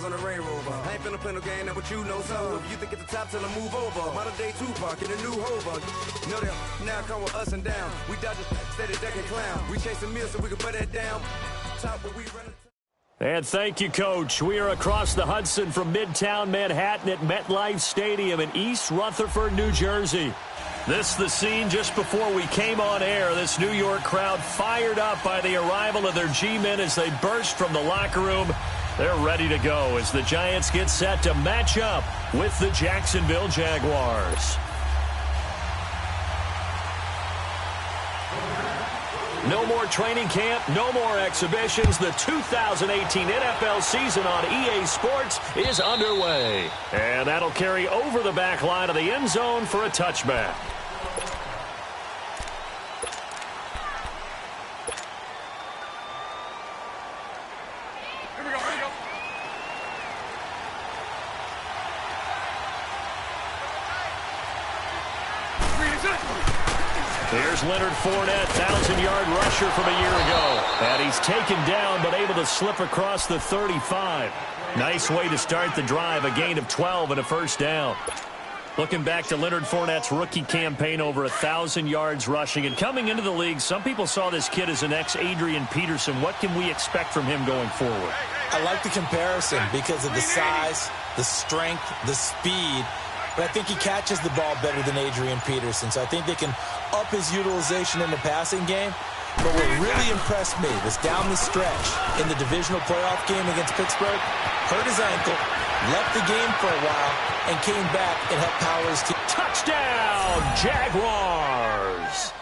Diamonds on the Range Rover. I ain't finna play no game, that what you know. So if you think it's the top, tell them move over. Modern day Tupac in a new Hova. Know them, now come with us and down. We dodgers, steady deck and clown. We chasing meals so we can put that down. Top where we run. And thank you, Coach. We are across the Hudson from Midtown Manhattan at MetLife Stadium in East Rutherford, New Jersey. This is the scene just before we came on air. This New York crowd fired up by the arrival of their G-men as they burst from the locker room. They're ready to go as the Giants get set to match up with the Jacksonville Jaguars. No more training camp, no more exhibitions. The 2018 NFL season on EA Sports is underway. And that'll carry over the back line of the end zone for a touchback. Here's Leonard Fournette, 1,000-yard rusher from a year ago. And he's taken down but able to slip across the 35. Nice way to start the drive, a gain of 12 and a first down. Looking back to Leonard Fournette's rookie campaign, over 1,000 yards rushing. And coming into the league, some people saw this kid as an ex-Adrian Peterson. What can we expect from him going forward? I like the comparison because of the size, the strength, the speed. But I think he catches the ball better than Adrian Peterson. So I think they can up his utilization in the passing game. But what really impressed me was down the stretch in the divisional playoff game against Pittsburgh, hurt his ankle, left the game for a while, and came back and helped power his team. Touchdown, Jaguars!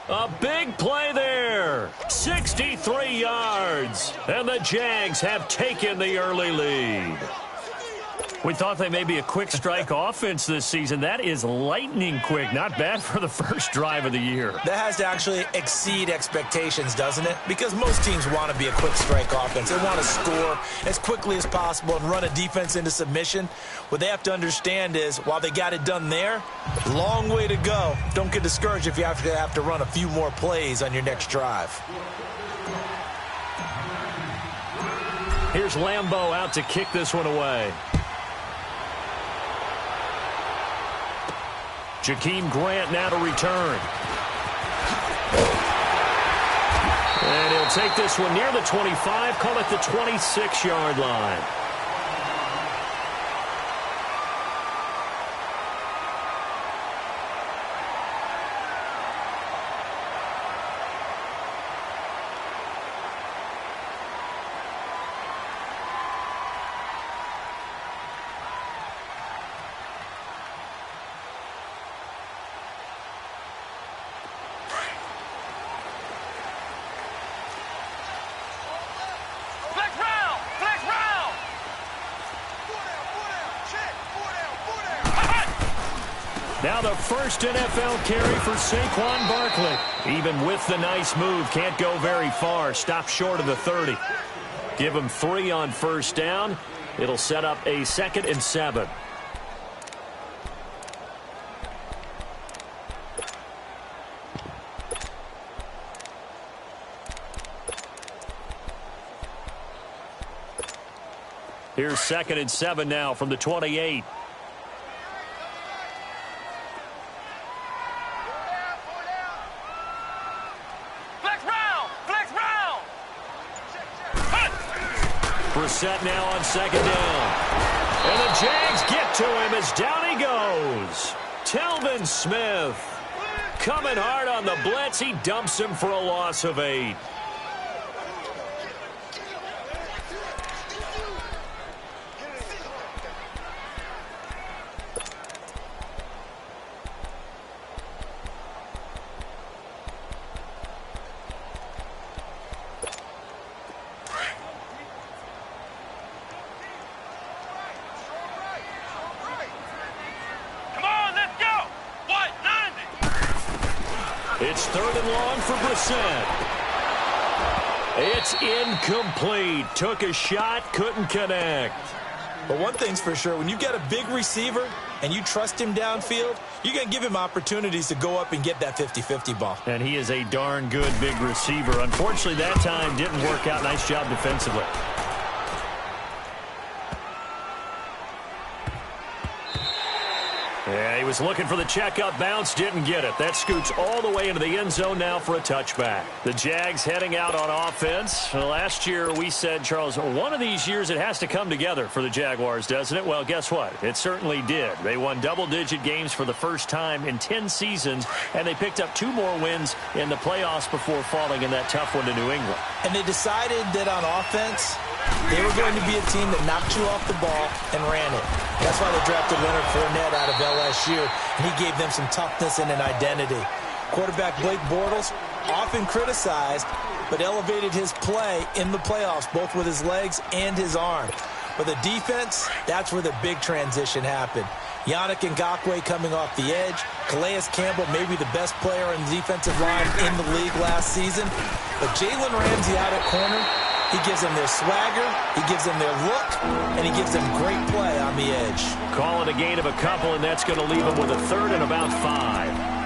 A big play there. 63 yards. And the Jags have taken the early lead. We thought they may be a quick strike offense this season. That is lightning quick. Not bad for the first drive of the year. That has to actually exceed expectations, doesn't it? Because most teams want to be a quick strike offense. They want to score as quickly as possible and run a defense into submission. What they have to understand is, while they got it done there, long way to go. Don't get discouraged if you have to run a few more plays on your next drive. Here's Lambeau out to kick this one away. Jakeem Grant now to return. And he'll take this one near the 25, call it the 26-yard line. Now the first NFL carry for Saquon Barkley. Even with the nice move, can't go very far. Stop short of the 30. Give him 3 on first down. It'll set up a 2nd and 7. Here's 2nd and 7 now from the 28. Brissett now on 2nd down. And the Jags get to him as down he goes. Telvin Smith coming hard on the blitz. He dumps him for a loss of 8. It's 3rd and long for Brissett. It's incomplete. Took a shot, couldn't connect. But one thing's for sure, when you've got a big receiver and you trust him downfield, you're going to give him opportunities to go up and get that 50-50 ball. And he is a darn good big receiver. Unfortunately, that time didn't work out. Nice job defensively. Yeah, he was looking for the checkup bounce, didn't get it. That scoots all the way into the end zone now for a touchback. The Jags heading out on offense. Last year we said, Charles, one of these years it has to come together for the Jaguars, doesn't it? Well, guess what? It certainly did. They won double-digit games for the first time in 10 seasons, and they picked up 2 more wins in the playoffs before falling in that tough one to New England. And they decided that on offense, they were going to be a team that knocked you off the ball and ran it. That's why they drafted Leonard Fournette out of LSU, and he gave them some toughness and an identity. Quarterback Blake Bortles, often criticized, but elevated his play in the playoffs, both with his legs and his arm. But the defense, that's where the big transition happened. Yannick Ngakoue coming off the edge. Calais Campbell, maybe the best player on the defensive line in the league last season. But Jalen Ramsey out at corner, he gives them their swagger, he gives them their look, and he gives them great play on the edge. Call it a gain of a couple, and that's going to leave them with a 3rd and about 5.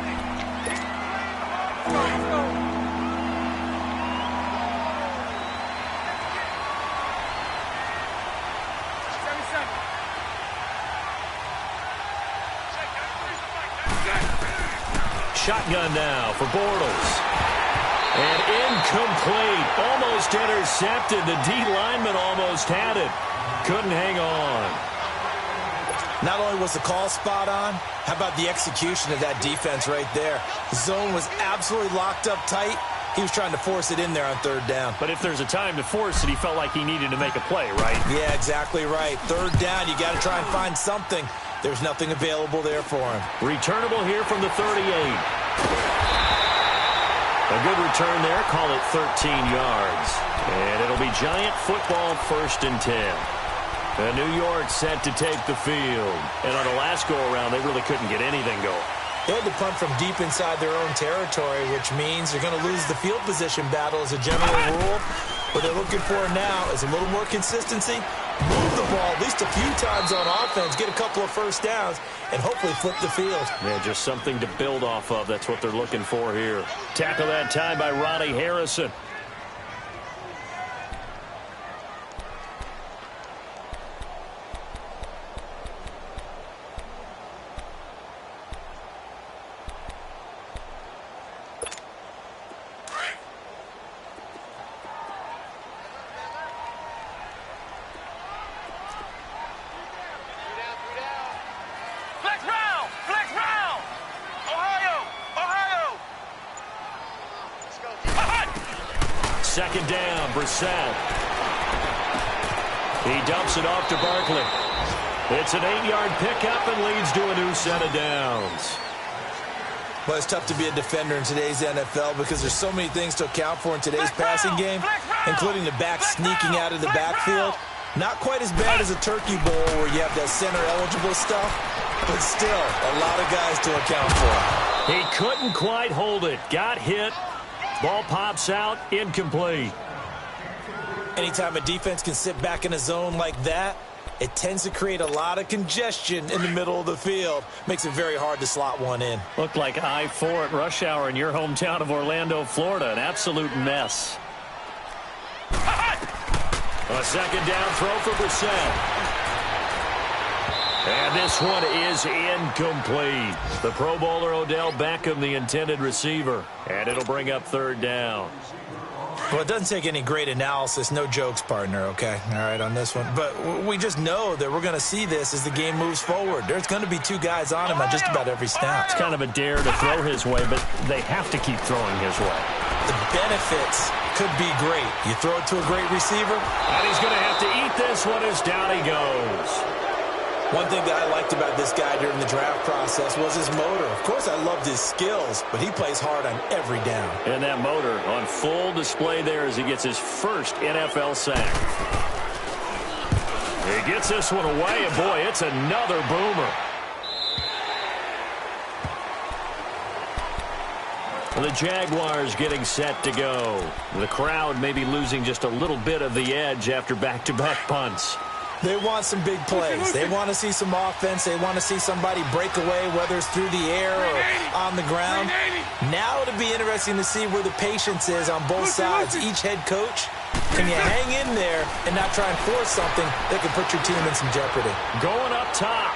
Shotgun now for Bortles. And incomplete. Almost intercepted. The D lineman almost had it. Couldn't hang on. Not only was the call spot on, how about the execution of that defense right there? The zone was absolutely locked up tight. He was trying to force it in there on 3rd down. But if there's a time to force it, he felt like he needed to make a play, right? Yeah, exactly right. 3rd down, you got to try and find something. There's nothing available there for him. Returnable here from the 38. A good return there. Call it 13 yards. And it'll be Giant football 1st and 10. New York set to take the field. And on the last go-around, they really couldn't get anything going. They had to punt from deep inside their own territory, which means they're going to lose the field position battle as a general rule. What they're looking for now is a little more consistency, move the ball at least a few times on offense, get a couple of first downs, and hopefully flip the field. Yeah, just something to build off of. That's what they're looking for here. Tackle that time by Ronnie Harrison. Second down, Brissett. He dumps it off to Barkley. It's an 8-yard pickup and leads to a new set of downs. Well, it's tough to be a defender in today's NFL because there's so many things to account for in today's passing game, including the back sneaking out of the backfield. Not quite as bad as a turkey bowl where you have that center-eligible stuff, but still a lot of guys to account for. He couldn't quite hold it. Got hit. Ball pops out, incomplete. Anytime a defense can sit back in a zone like that, it tends to create a lot of congestion in the middle of the field. Makes it very hard to slot one in. Looked like I-4 at rush hour in your hometown of Orlando, Florida. An absolute mess. A second down throw for Brissett. And this one is incomplete. The Pro Bowler Odell Beckham, the intended receiver. And it'll bring up 3rd down. Well, it doesn't take any great analysis. No jokes, partner, okay? All right, on this one. But we just know that we're going to see this as the game moves forward. There's going to be 2 guys on him on just about every snap. It's kind of a dare to throw his way, but they have to keep throwing his way. The benefits could be great. You throw it to a great receiver. And he's going to have to eat this one as down he goes. One thing that I liked about this guy during the draft process was his motor. Of course, I loved his skills, but he plays hard on every down. And that motor on full display there as he gets his first NFL sack. He gets this one away, and boy, it's another boomer. The Jaguars getting set to go. The crowd maybe losing just a little bit of the edge after back-to-back punts. They want some big plays. They want to see some offense. They want to see somebody break away, whether it's through the air or on the ground. Now it'll be interesting to see where the patience is on both sides. Each head coach, can you hang in there and not try and force something that could put your team in some jeopardy? Going up top.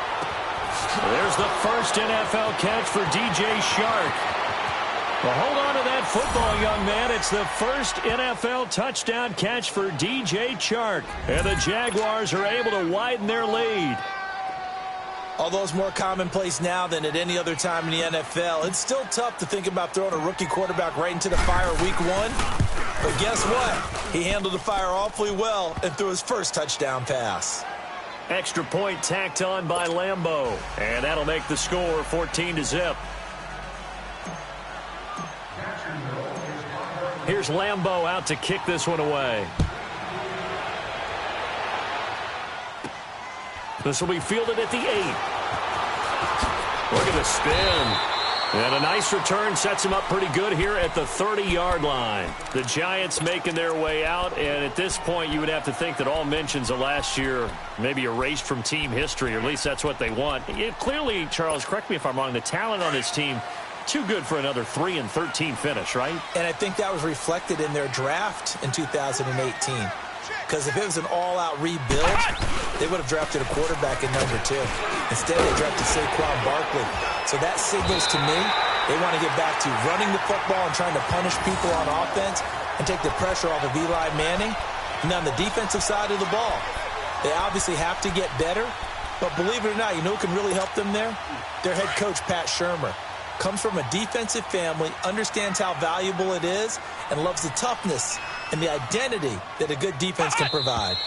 There's the first NFL catch for DJ Shark. Well, hold on to that football, young man. It's the first NFL touchdown catch for DJ Chark. And the Jaguars are able to widen their lead. Although it's more commonplace now than at any other time in the NFL, it's still tough to think about throwing a rookie quarterback right into the fire week 1. But guess what? He handled the fire awfully well and threw his first touchdown pass. Extra point tacked on by Lambeau. And that'll make the score 14-0. Here's Lambeau out to kick this one away. This will be fielded at the 8. Look at the spin. And a nice return sets him up pretty good here at the 30-yard line. The Giants making their way out, and at this point you would have to think that all mentions of last year maybe erased from team history, or at least that's what they want. Clearly, Charles, correct me if I'm wrong, the talent on this team, too good for another 3-13 finish, right? And I think that was reflected in their draft in 2018. Because if it was an all-out rebuild, they would have drafted a quarterback in number 2. Instead, they drafted Saquon Barkley. So that signals to me they want to get back to running the football and trying to punish people on offense and take the pressure off of Eli Manning. And on the defensive side of the ball, they obviously have to get better. But believe it or not, you know who can really help them there? Their head coach, Pat Shurmur. Comes from a defensive family, understands how valuable it is, and loves the toughness and the identity that a good defense can provide.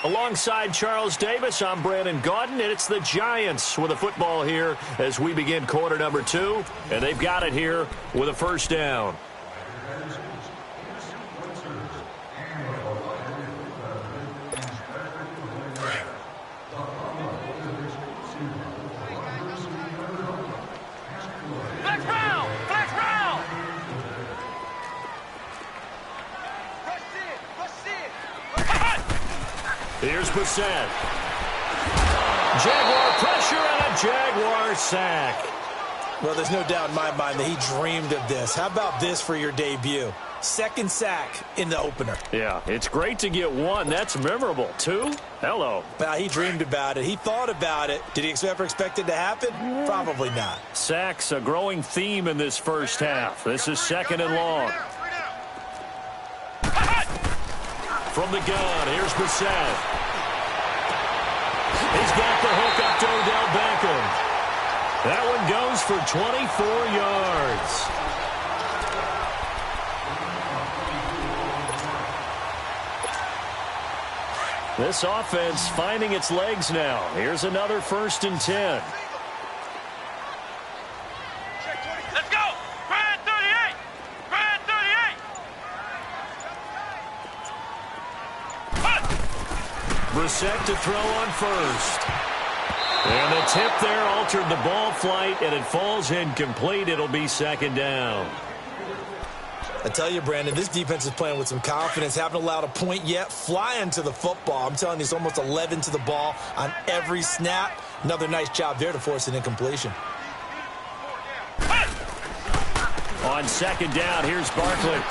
Alongside Charles Davis, I'm Brandon Gaudin, and it's the Giants with a football here as we begin quarter number 2, and they've got it here with a first down. Here's Brissett. Jaguar pressure and a Jaguar sack. Well, there's no doubt in my mind that he dreamed of this. How about this for your debut? Second sack in the opener. Yeah, it's great to get 1. That's memorable. 2? Hello. Well, he dreamed about it. He thought about it. Did he ever expect it to happen? Probably not. Sacks, a growing theme in this first half. This is 2nd and long. From the gun, here's Brissett. He's got the hook up to Odell Beckham. That one goes for 24 yards. This offense finding its legs now. Here's another 1st and 10. Let's go! Brand 38! Brand 38! Brissett to throw on first. And the tip there altered the ball flight, and it falls incomplete. It'll be 2nd down. I tell you, Brandon, this defense is playing with some confidence. Haven't allowed a point yet. Flying to the football. I'm telling you, it's almost 11 to the ball on every snap. Another nice job there to force an incompletion. On 2nd down, here's Barkley.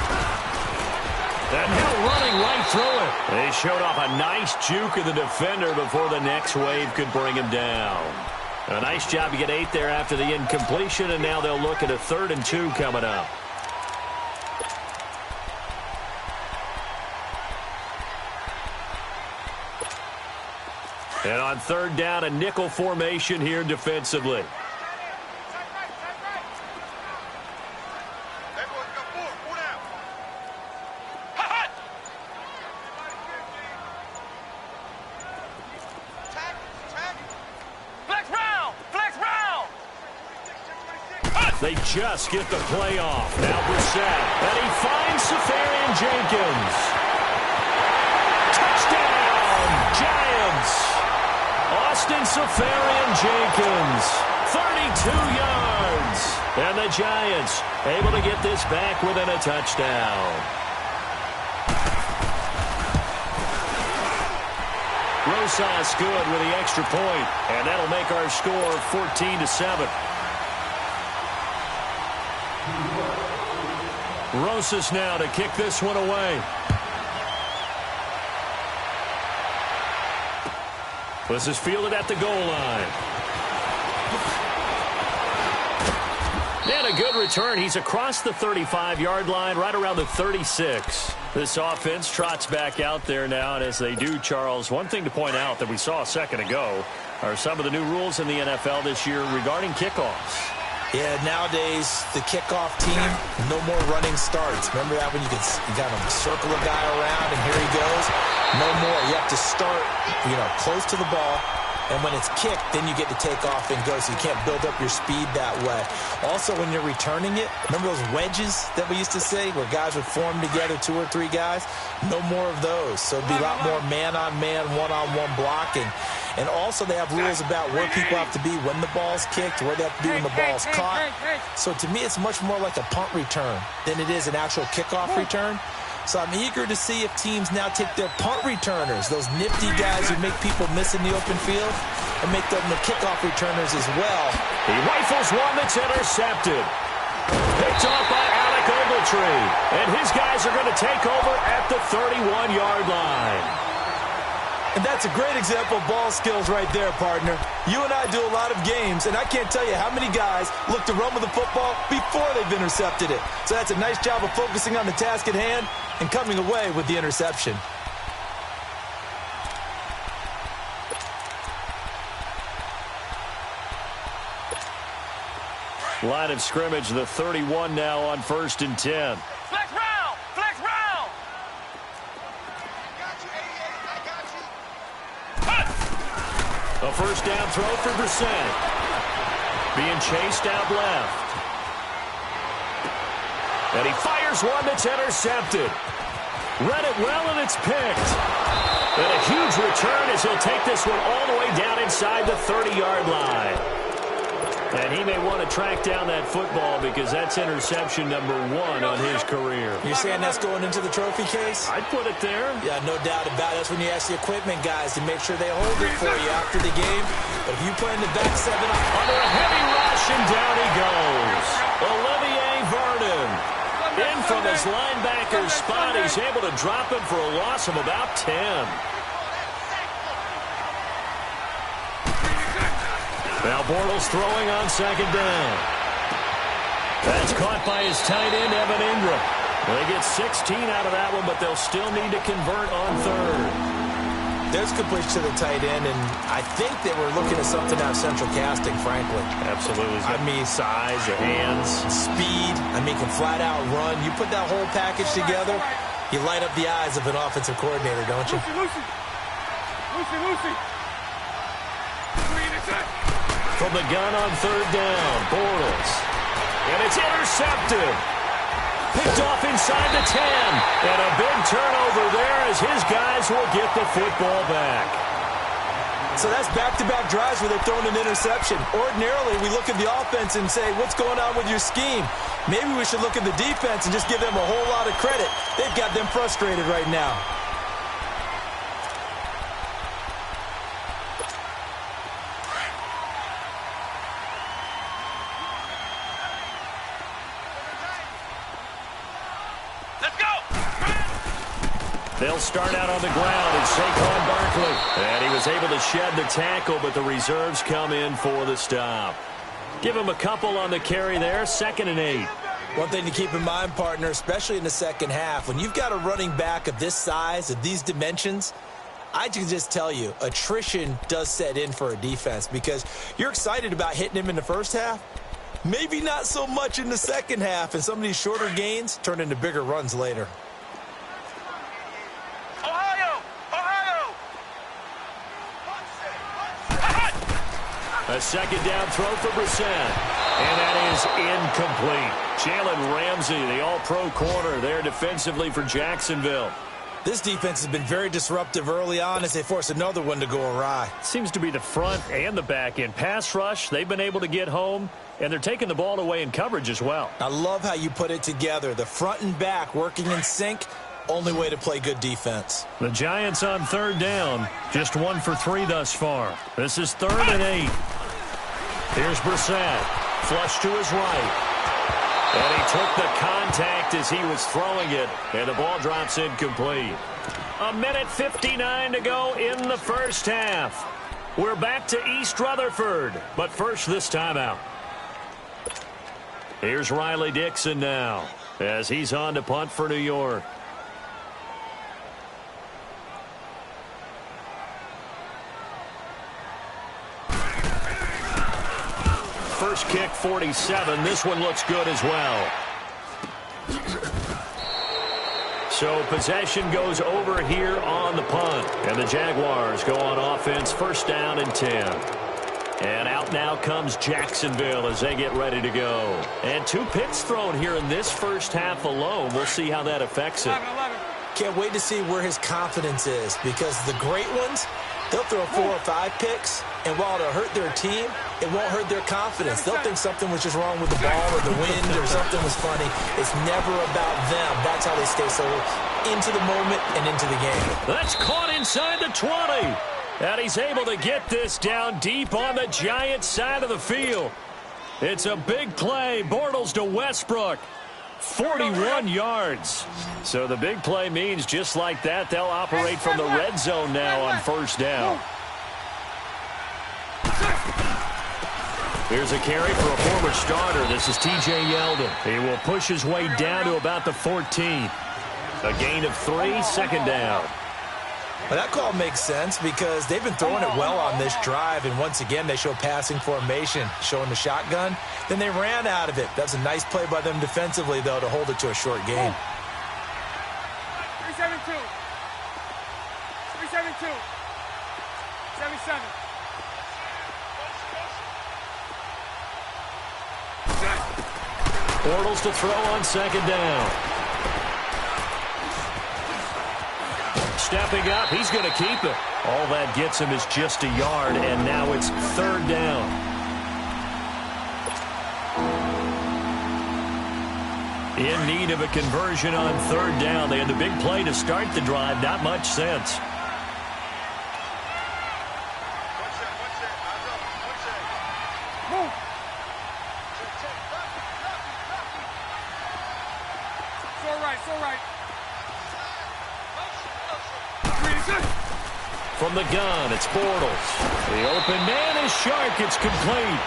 And Hill running right through it. They showed off a nice juke of the defender before the next wave could bring him down. A nice job to get 8 there after the incompletion, and now they'll look at a 3rd and 2 coming up. And on 3rd down, a nickel formation here defensively. They just get the play off. Now Brissett. And he finds Safarian Jenkins. Touchdown, Giants. Austin Safarian Jenkins. 32 yards. And the Giants able to get this back within a touchdown. Rosas good with the extra point. And that'll make our score 14-7. Rosas now to kick this one away. This is fielded at the goal line. And a good return. He's across the 35-yard line, right around the 36. This offense trots back out there now, and as they do, Charles, one thing to point out that we saw a second ago are some of the new rules in the NFL this year regarding kickoffs. Yeah, nowadays, the kickoff team, no more running starts. Remember that when you got to circle a guy around, and here he goes? No more. You have to start, close to the ball. And when it's kicked, then you get to take off and go, so you can't build up your speed that way. Also, when you're returning it, remember those wedges that we used to say where guys would form together, 2 or 3 guys? No more of those. So it'd be a lot more man-on-man, one-on-one blocking. And also they have rules about where people have to be when the ball's kicked, where they have to be when the ball's caught. So to me, it's much more like a punt return than it is an actual kickoff return. So I'm eager to see if teams now take their punt returners, those nifty guys who make people miss in the open field, and make them the kickoff returners as well. He rifles one that's intercepted. Picked off by Alec Ogletree. And his guys are going to take over at the 31-yard line. And that's a great example of ball skills right there, partner. You and I do a lot of games, and I can't tell you how many guys look to run with the football before they've intercepted it. So that's a nice job of focusing on the task at hand and coming away with the interception. Line of scrimmage, the 31 now on 1st and 10. Flex round! Flex round! A first down throw for Brissett. Being chased out left. And he fires one that's intercepted. Read it well, and it's picked. And a huge return as he'll take this one all the way down inside the 30-yard line. And he may want to track down that football because that's interception number 1 on his career. You're saying that's going into the trophy case? I'd put it there. Yeah, no doubt about it. That's when you ask the equipment guys to make sure they hold it for you after the game. But if you play in the back 7 under a heavy rush, and down he goes. Olivier Vernon. In from his linebacker's spot, he's able to drop him for a loss of about 10. Now Bortles throwing on 2nd down. That's caught by his tight end, Evan Ingram. They get 16 out of that one, but they'll still need to convert on 3rd. There's completion to the tight end, and I think they were looking at something out of central casting, frankly. Absolutely. I mean, size, the hands, speed. I mean, can flat out run. You put that whole package together, you light up the eyes of an offensive coordinator, don't you? Lucy. From the gun on 3rd down, Bortles. And it's intercepted. Picked off inside the 10. And a big turnover there as his guys will get the football back. So that's back-to-back drives where they've thrown an interception. Ordinarily, we look at the offense and say, what's going on with your scheme? Maybe we should look at the defense and just give them a whole lot of credit. They've got them frustrated right now. They'll start out on the ground, and Saquon Barkley. And he was able to shed the tackle, but the reserves come in for the stop. Give him a couple on the carry there, 2nd and 8. One thing to keep in mind, partner, especially in the second half, when you've got a running back of this size, of these dimensions, I can just tell you, attrition does set in for a defense because you're excited about hitting him in the first half. Maybe not so much in the second half, and some of these shorter gains turn into bigger runs later. A 2nd down throw for Brissett. And that is incomplete. Jalen Ramsey, the all-pro corner there defensively for Jacksonville. This defense has been very disruptive early on as they force another one to go awry. Seems to be the front and the back end. Pass rush, they've been able to get home, and they're taking the ball away in coverage as well. I love how you put it together. The front and back working in sync. Only way to play good defense. The Giants on 3rd down. Just 1 for 3 thus far. This is 3rd and 8. Here's Brissett. Flush to his right. And he took the contact as he was throwing it. And the ball drops incomplete. 1:59 to go in the first half. We're back to East Rutherford, but first this timeout. Here's Riley Dixon now as he's on to punt for New York. First kick, 47. This one looks good as well. So possession goes over here on the punt. And the Jaguars go on offense, first down and 10. And out now comes Jacksonville as they get ready to go. And 2 picks thrown here in this first half alone. We'll see how that affects it. Can't wait to see where his confidence is, because the great ones, they'll throw 4 or 5 picks, and while it'll hurt their team, it won't hurt their confidence. They'll think something was just wrong with the ball or the wind or something was funny. It's never about them. That's how they stay so into the moment and into the game. That's caught inside the 20. And he's able to get this down deep on the Giants side of the field. It's a big play. Bortles to Westbrook. 41 yards. So the big play means just like that, they'll operate from the red zone now on first down. Here's a carry for a former starter. This is T.J. Yeldon. He will push his way down to about the 14. A gain of 3, second down. Well, that call makes sense because they've been throwing it well on this drive, and once again they show passing formation, showing the shotgun. Then they ran out of it. That's a nice play by them defensively, though, to hold it to a short gain. 372. 372. 77. Bortles to throw on second down. Stepping up, he's going to keep it. All that gets him is just a yard, and now it's third down. In need of a conversion on third down. They had the big play to start the drive. Not much sense. From the gun, it's Bortles. The open man is Shark. It's complete.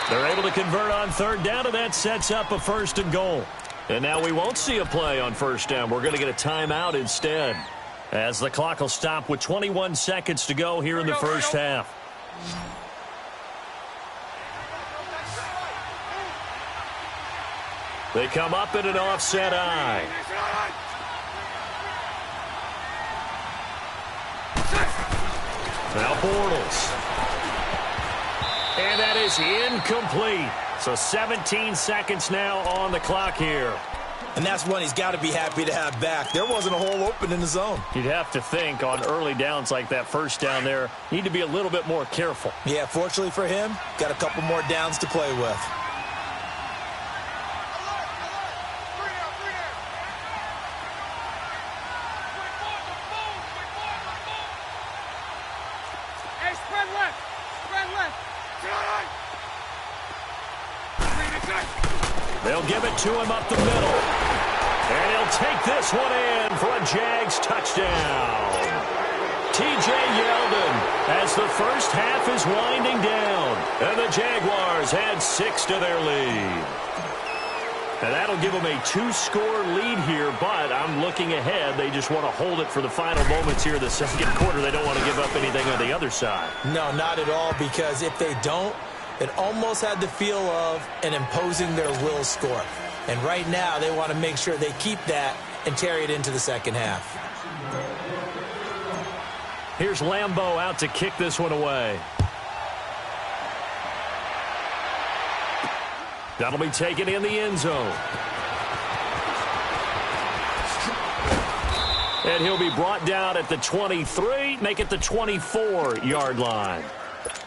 They're able to convert on third down, and that sets up a first and goal. And now we won't see a play on first down. We're going to get a timeout instead, as the clock will stop with 21 seconds to go here in the first half. They come up in an offset eye. Now Bortles. And that is incomplete. So 17 seconds now on the clock here. And that's one he's got to be happy to have back. There wasn't a hole open in the zone. You'd have to think on early downs like that first down there, need to be a little bit more careful. Yeah, fortunately for him, got a couple more downs to play with. They'll give it to him up the middle. And he'll take this one in for a Jags touchdown. T.J. Yeldon as the first half is winding down. And the Jaguars add 6 to their lead. And that'll give them a 2-score lead here, but I'm looking ahead. They just want to hold it for the final moments here in the second quarter. They don't want to give up anything on the other side. No, not at all, because if they don't, it almost had the feel of an imposing their will score. And right now, they want to make sure they keep that and carry it into the second half. Here's Lambeau out to kick this one away. That'll be taken in the end zone. And he'll be brought down at the 23, make it the 24-yard line.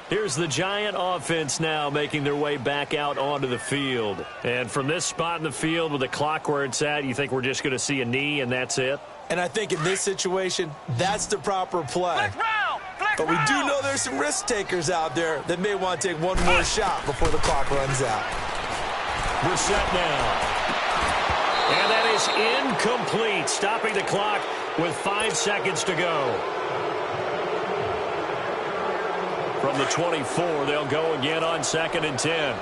Here's the Giant offense now making their way back out onto the field. And from this spot in the field with the clock where it's at, you think we're just going to see a knee and that's it? And I think in this situation, that's the proper play. But we do know there's some risk takers out there that may want to take one more shot before the clock runs out. We're set now. And that is incomplete, stopping the clock with 5 seconds to go. from the 24. They'll go again on 2nd and 10.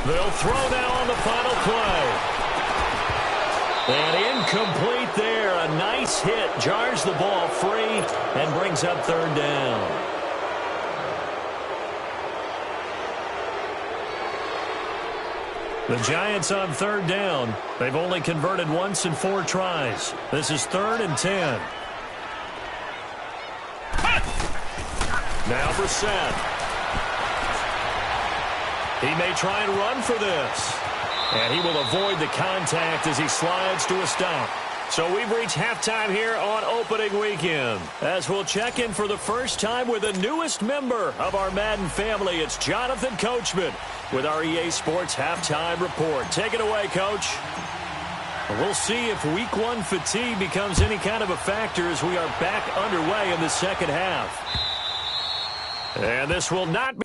They'll throw now on the final play. And incomplete there. A nice hit. Jars the ball free and brings up 3rd down. The Giants on 3rd down. They've only converted once in 4 tries. This is 3rd and 10. Now Brissett. He may try and run for this. And he will avoid the contact as he slides to a stop. So we've reached halftime here on opening weekend, as we'll check in for the first time with the newest member of our Madden family. It's Jonathan Coachman with our EA Sports Halftime Report. Take it away, Coach. We'll see if Week 1 fatigue becomes any kind of a factor as we are back underway in the second half. And this will not be...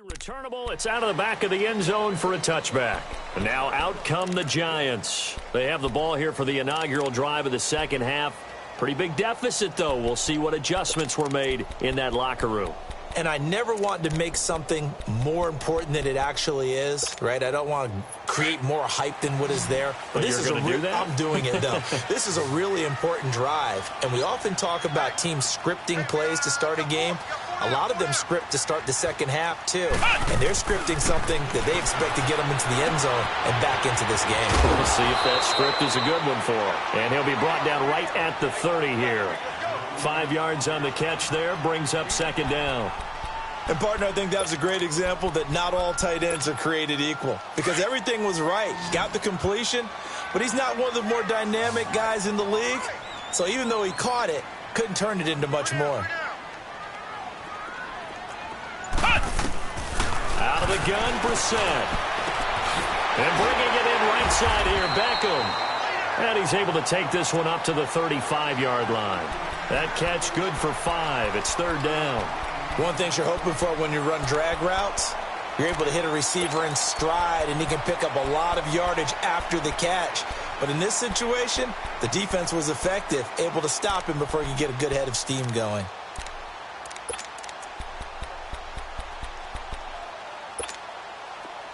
returnable. It's out of the back of the end zone for a touchback. And now out come the Giants. They have the ball here for the inaugural drive of the second half. Pretty big deficit, though. We'll see what adjustments were made in that locker room. And I never want to make something more important than it actually is, right? I don't want to create more hype than what is there. But this is I'm doing it, though. This is a really important drive. And we often talk about teams scripting plays to start a game. A lot of them script to start the second half, too. And they're scripting something that they expect to get them into the end zone and back into this game. We'll see if that script is a good one for him. And he'll be brought down right at the 30 here. 5 yards on the catch there, brings up 2nd down. And, partner, I think that was a great example that not all tight ends are created equal. Because everything was right. Got the completion, but he's not one of the more dynamic guys in the league. So even though he caught it, couldn't turn it into much more. Out of the gun, Brissett. And bringing it in right side here, Beckham. And he's able to take this one up to the 35-yard line. That catch good for 5. It's 3rd down. One thing you're hoping for when you run drag routes, you're able to hit a receiver in stride, and he can pick up a lot of yardage after the catch. But in this situation, the defense was effective, able to stop him before he could get a good head of steam going.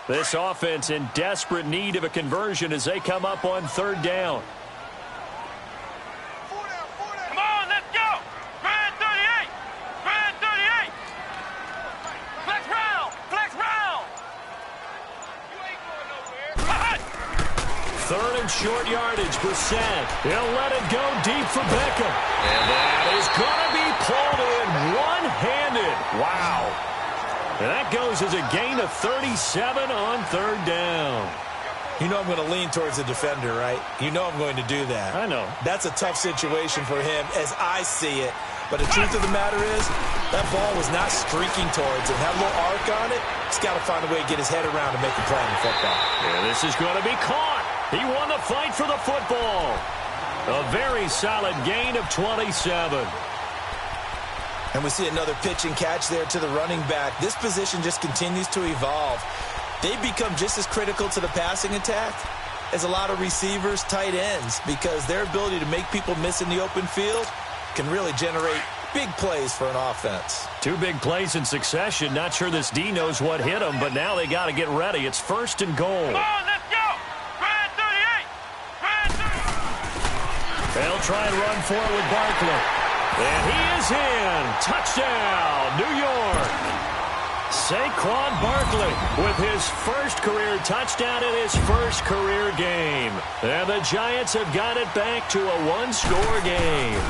This offense in desperate need of a conversion as they come up on 3rd down. Come on, let's go! Grand 38! Grand 38! Flex round! Flex round! You ain't going nowhere. 3rd and short yardage, Brissett. He'll let it go deep for Beckham. And that is going to be pulled in one-handed. Wow. And that goes as a gain of 37 on 3rd down. You know I'm going to lean towards the defender, right? You know I'm going to do that. I know. That's a tough situation for him as I see it. But the truth of the matter is, that ball was not streaking towards him. Had a little arc on it. He's got to find a way to get his head around and make a play in the football. Yeah, this is going to be caught. He won the fight for the football. A very solid gain of 27. And we see another pitch and catch there to the running back. This position just continues to evolve. They become just as critical to the passing attack as a lot of receivers, tight ends, because their ability to make people miss in the open field can really generate big plays for an offense. 2 big plays in succession. Not sure this D knows what hit him, but now they got to get ready. It's 1st and goal. Come on, let's go! Grand 38! Grand 38! They'll try and run for it with Barkley. And he is in. Touchdown, New York. Saquon Barkley with his first career touchdown in his first career game. And the Giants have got it back to a 1-score game.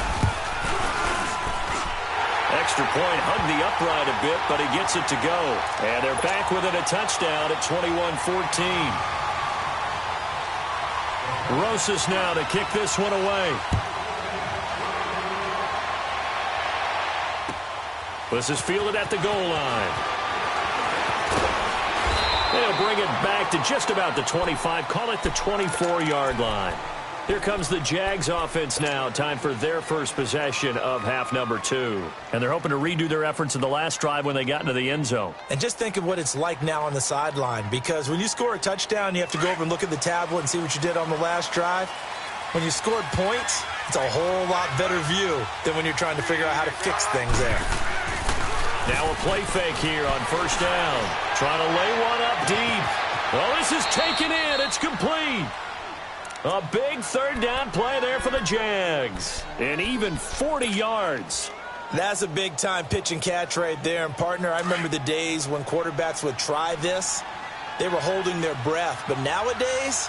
Extra point hugged the upright a bit, but he gets it to go. And they're back within a touchdown at 21-14. Rosas now to kick this one away. This is fielded at the goal line. They'll bring it back to just about the 25. Call it the 24-yard line. Here comes the Jags offense now. Time for their first possession of half number 2. And they're hoping to redo their efforts in the last drive when they got into the end zone. And just think of what it's like now on the sideline, because when you score a touchdown, you have to go over and look at the tablet and see what you did on the last drive. When you scored points, it's a whole lot better view than when you're trying to figure out how to fix things there. Now a play fake here on first down. Trying to lay one up deep. Well, this is taken in. It's complete. A big third down play there for the Jags. And even 40 yards. That's a big-time pitch and catch right there. And, partner, I remember the days when quarterbacks would try this. They were holding their breath. But nowadays,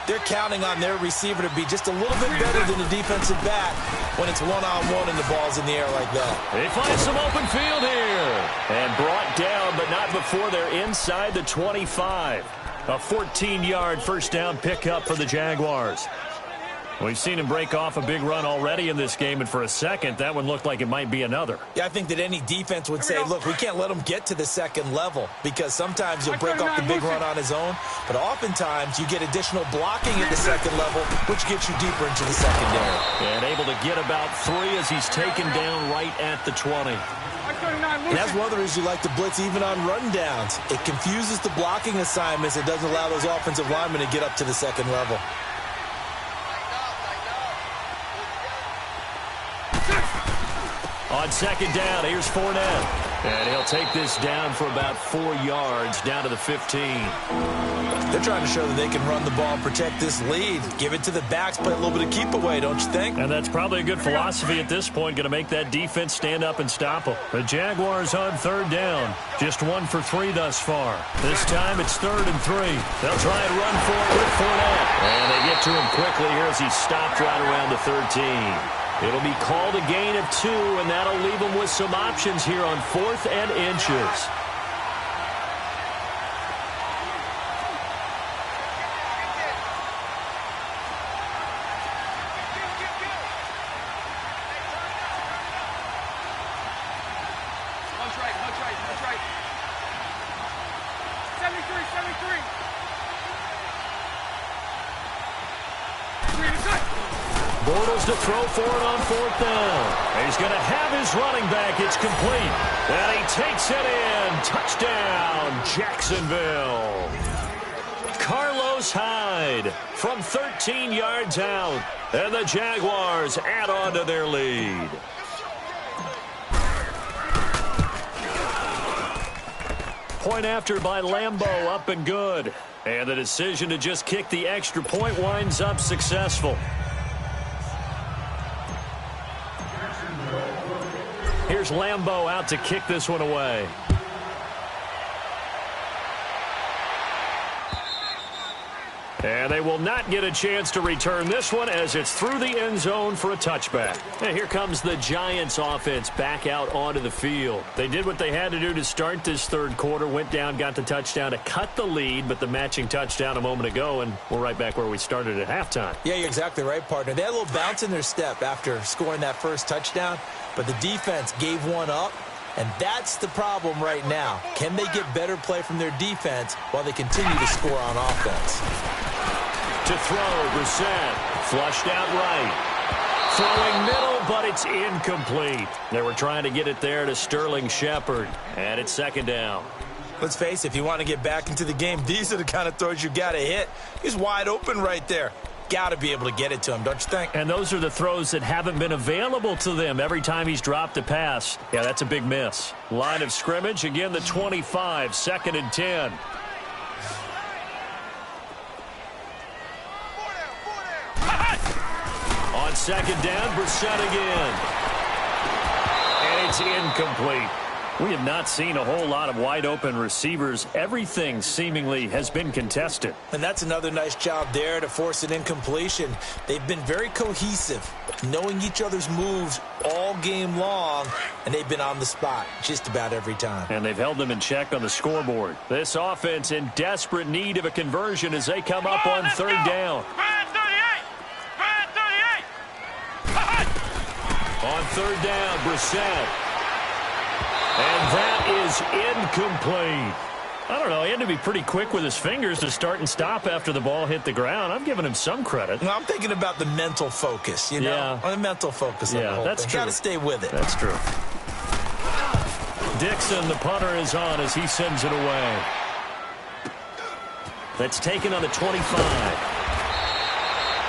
they're counting on their receiver to be just a little bit better than the defensive back when it's one-on-one and the ball's in the air like that. They find some open field here. And brought down, but not before they're inside the 25. A 14-yard first down pickup for the Jaguars. We've seen him break off a big run already in this game, and for a second, that one looked like it might be another. Yeah, I think that any defense would say, look, we can't let him get to the second level, because sometimes he'll break off the big run on his own, but oftentimes you get additional blocking at the second level, which gets you deeper into the secondary. And able to get about 3 as he's taken down right at the 20. And that's one of the reasons you like to blitz even on rundowns. It confuses the blocking assignments. It doesn't allow those offensive linemen to get up to the second level. On second down, here's Fournette. And he'll take this down for about 4 yards, down to the 15. They're trying to show that they can run the ball and protect this lead. Give it to the backs, play a little bit of keep away, don't you think? And that's probably a good philosophy at this point, going to make that defense stand up and stop them. The Jaguars on third down. Just 1 for 3 thus far. This time it's 3rd and 3. They'll try and run for it with Fournette. And they get to him quickly here as he stopped right around the 13. It'll be called a gain of 2, and that'll leave them with some options here on 4th and inches. Bortles to throw for it on 4th down. He's going to have his running back. It's complete. And he takes it in. Touchdown, Jacksonville. Carlos Hyde from 13 yards out. And the Jaguars add on to their lead. Point after by Lambeau, up and good. And the decision to just kick the extra point winds up successful. Here's Lambeau out to kick this one away. And they will not get a chance to return this one as it's through the end zone for a touchback. And here comes the Giants offense back out onto the field. They did what they had to do to start this third quarter, went down, got the touchdown to cut the lead, but the matching touchdown a moment ago, and we're right back where we started at halftime. Yeah, you're exactly right, partner. They had a little bounce in their step after scoring that first touchdown, but the defense gave one up. And that's the problem right now. Can they get better play from their defense while they continue to score on offense? To throw, Brissett, flushed out right. Throwing middle, but it's incomplete. They were trying to get it there to Sterling Shepard. And it's 2nd down. Let's face it, if you want to get back into the game, these are the kind of throws you got to hit. He's wide open right there. Got to be able to get it to him, don't you think? And those are the throws that haven't been available to them every time he's dropped a pass. Yeah, that's a big miss. Line of scrimmage, again, the 25, 2nd and 10. On 2nd down, Brissett again. And it's incomplete. We have not seen a whole lot of wide-open receivers. Everything seemingly has been contested. And that's another nice job there to force an incompletion. They've been very cohesive, knowing each other's moves all game long, and they've been on the spot just about every time. And they've held them in check on the scoreboard. This offense in desperate need of a conversion as they come up on 3rd down. On 3rd down, Brissett. And that is incomplete. I don't know. He had to be pretty quick with his fingers to start and stop after the ball hit the ground. I'm giving him some credit. No, I'm thinking about the mental focus, you know? Yeah. On the mental focus on the whole that's thing. true. Got to stay with it. That's true. Dixon, the punter, is on as he sends it away. That's taken on the 25.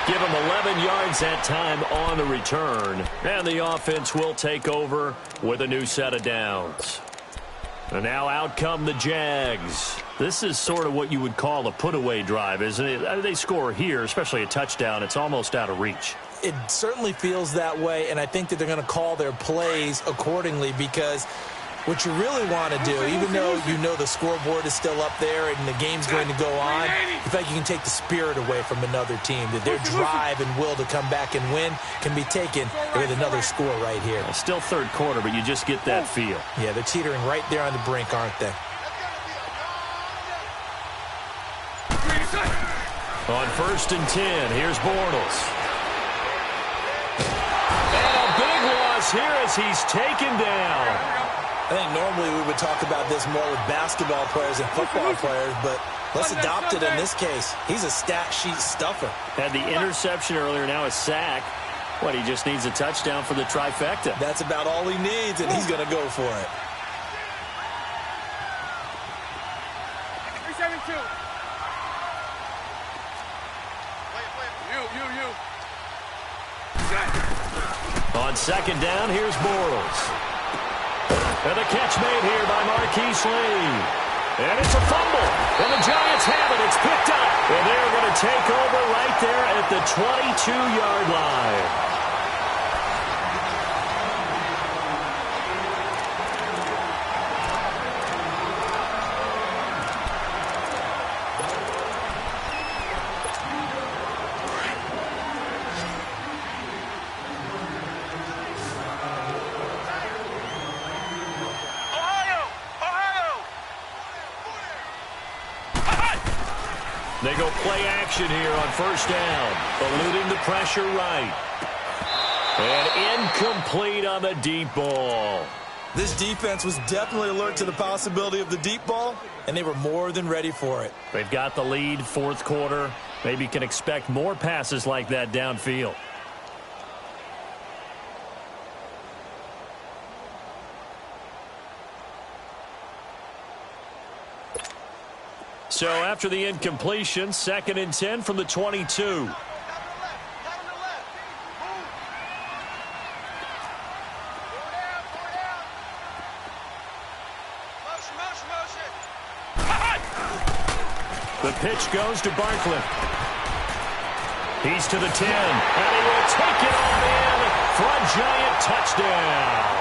Give him 11 yards that time on the return. And the offense will take over with a new set of downs. And now out come the Jags. This is sort of what you would call a put-away drive, isn't it? They score here, especially a touchdown. It's almost out of reach. It certainly feels that way, and I think that they're going to call their plays accordingly because what you really want to do, even though you know the scoreboard is still up there and the game's going to go on, in fact, you can take the spirit away from another team. That their drive and will to come back and win can be taken with another score right here. Still third quarter, but you just get that feel. Yeah, they're teetering right there on the brink, aren't they? On 1st and 10, here's Bortles. And a big loss here as he's taken down. I think normally we would talk about this more with basketball players and football players, but let's adopt it in this case. He's a stat sheet stuffer. Had the interception earlier, now a sack. What, he just needs a touchdown for the trifecta. That's about all he needs, and he's going to go for it. 372. On 2nd down, here's Bortles. And the catch made here by Marquise Lee. And it's a fumble. And the Giants have it. It's picked up. And they're going to take over right there at the 22-yard line. They go play action here on 1st down. Eluding the pressure right. And incomplete on the deep ball. This defense was definitely alert to the possibility of the deep ball, and they were more than ready for it. They've got the lead, 4th quarter. Maybe can expect more passes like that downfield. So after the incompletion, 2nd and 10 from the 22. The pitch goes to Barkley. He's to the 10, and he will take it all in for a Giant touchdown.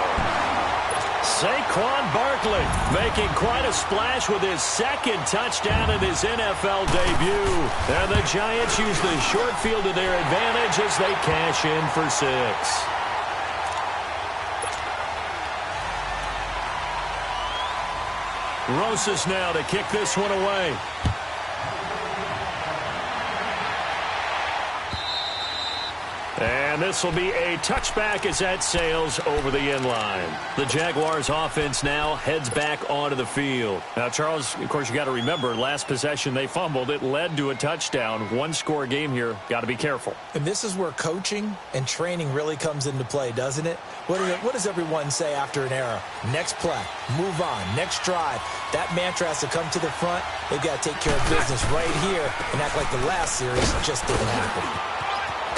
Saquon Barkley making quite a splash with his 2nd touchdown in his NFL debut. And the Giants use the short field to their advantage as they cash in for 6. Rosas now to kick this one away. And this will be a touchback as that sails over the end line. The Jaguars offense now heads back onto the field. Now, Charles, of course, you got to remember, last possession they fumbled. It led to a touchdown. 1-score game here. Got to be careful. And this is where coaching and training really comes into play, doesn't it? What does everyone say after an error? Next play, move on, next drive. That mantra has to come to the front. They've got to take care of business right here and act like the last series just didn't happen.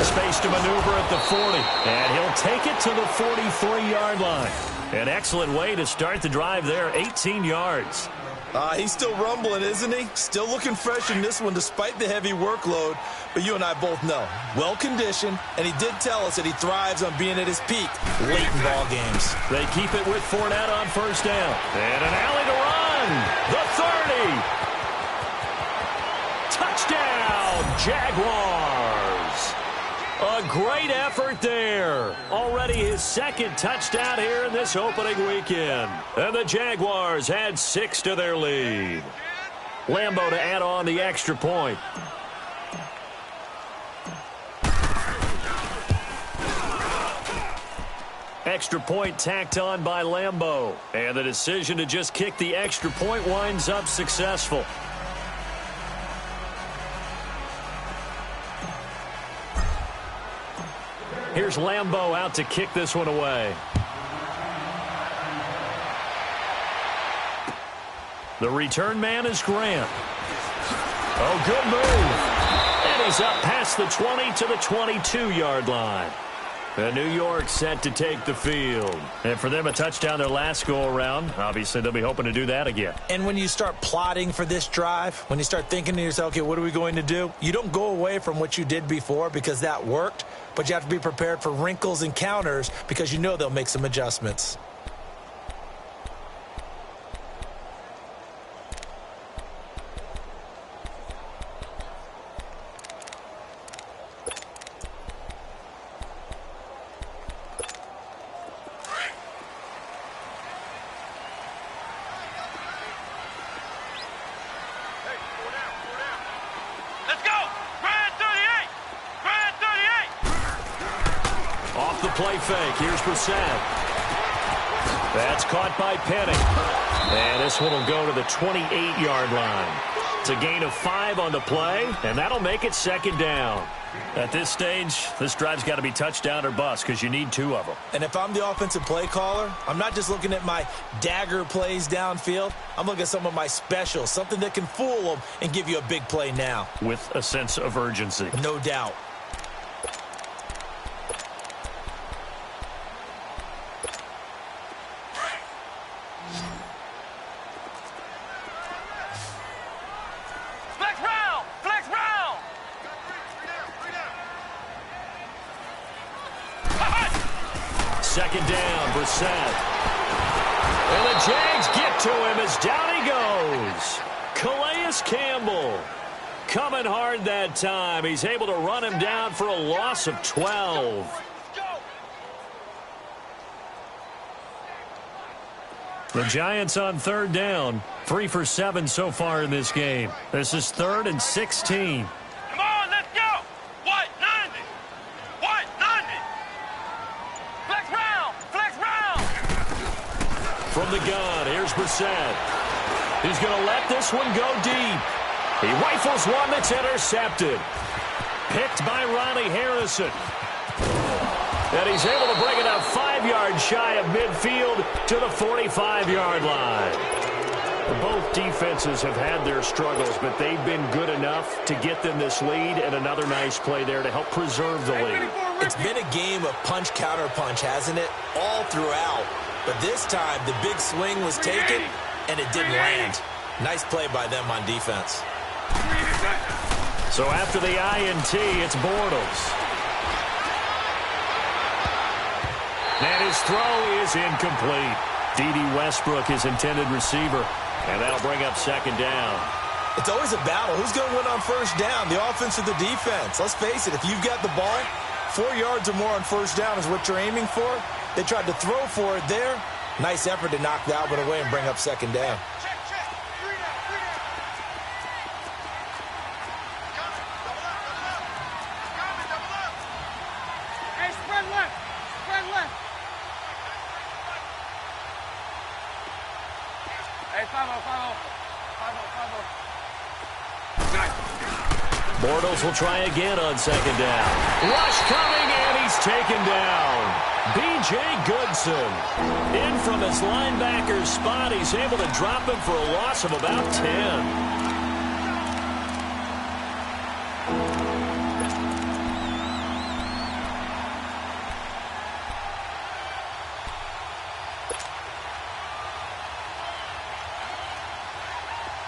Space to maneuver at the 40, and he'll take it to the 43-yard line. An excellent way to start the drive there, 18 yards. He's still rumbling, isn't he? Still looking fresh in this one despite the heavy workload. But you and I both know, well-conditioned, and he did tell us that he thrives on being at his peak late in ball games. They keep it with Fournette on 1st down. And an alley to run. The 30. Touchdown, Jaguars. A great effort there. Already his 2nd touchdown here in this opening weekend. And the Jaguars add 6 to their lead. Lambeau to add on the extra point. Extra point tacked on by Lambeau. And the decision to just kick the extra point winds up successful. Here's Lambeau out to kick this one away. The return man is Grant. Oh, good move. And he's up past the 20 to the 22-yard line. And New York set to take the field. And for them, a touchdown their last go-around. Obviously, they'll be hoping to do that again. And when you start plotting for this drive, when you start thinking to yourself, okay, what are we going to do? You don't go away from what you did before because that worked, but you have to be prepared for wrinkles and counters because you know they'll make some adjustments. Play fake. Here's Brissett. That's caught by Penny. And this one will go to the 28-yard line. It's a gain of 5 on the play, and that'll make it second down. At this stage, this drive's got to be touchdown or bust because you need 2 of them. And if I'm the offensive play caller, I'm not just looking at my dagger plays downfield. I'm looking at some of my specials, something that can fool them and give you a big play now. With a sense of urgency. No doubt. Second down, Brissett. And the Jags get to him as down he goes. Calais Campbell coming hard that time. He's able to run him down for a loss of 12. The Giants on third down. 3 for 7 so far in this game. This is 3rd and 16. Come on, let's go. White 90. White 90. Flex round. Flex round. From the gun, here's Brissett. He's going to let this one go deep. He rifles one that's intercepted. Picked by Ronnie Harrison. And he's able to bring it up 5 yards shy of midfield to the 45-yard line. Both defenses have had their struggles, but they've been good enough to get them this lead, and another nice play there to help preserve the lead. It's been a game of punch-counter-punch, hasn't it? All throughout. But this time, the big swing was taken, and it didn't land. Nice play by them on defense. So after the INT, it's Bortles. And his throw is incomplete. D.D. Westbrook, his intended receiver. And that'll bring up second down. It's always a battle. Who's going to win on first down, the offense or the defense? Let's face it, if you've got the ball, 4 yards or more on first down is what you're aiming for. They tried to throw for it there. Nice effort to knock that one away and bring up second down. Bortles will try again on second down. Rush coming, and he's taken down. B.J. Goodson. In from his linebacker spot, he's able to drop him for a loss of about 10.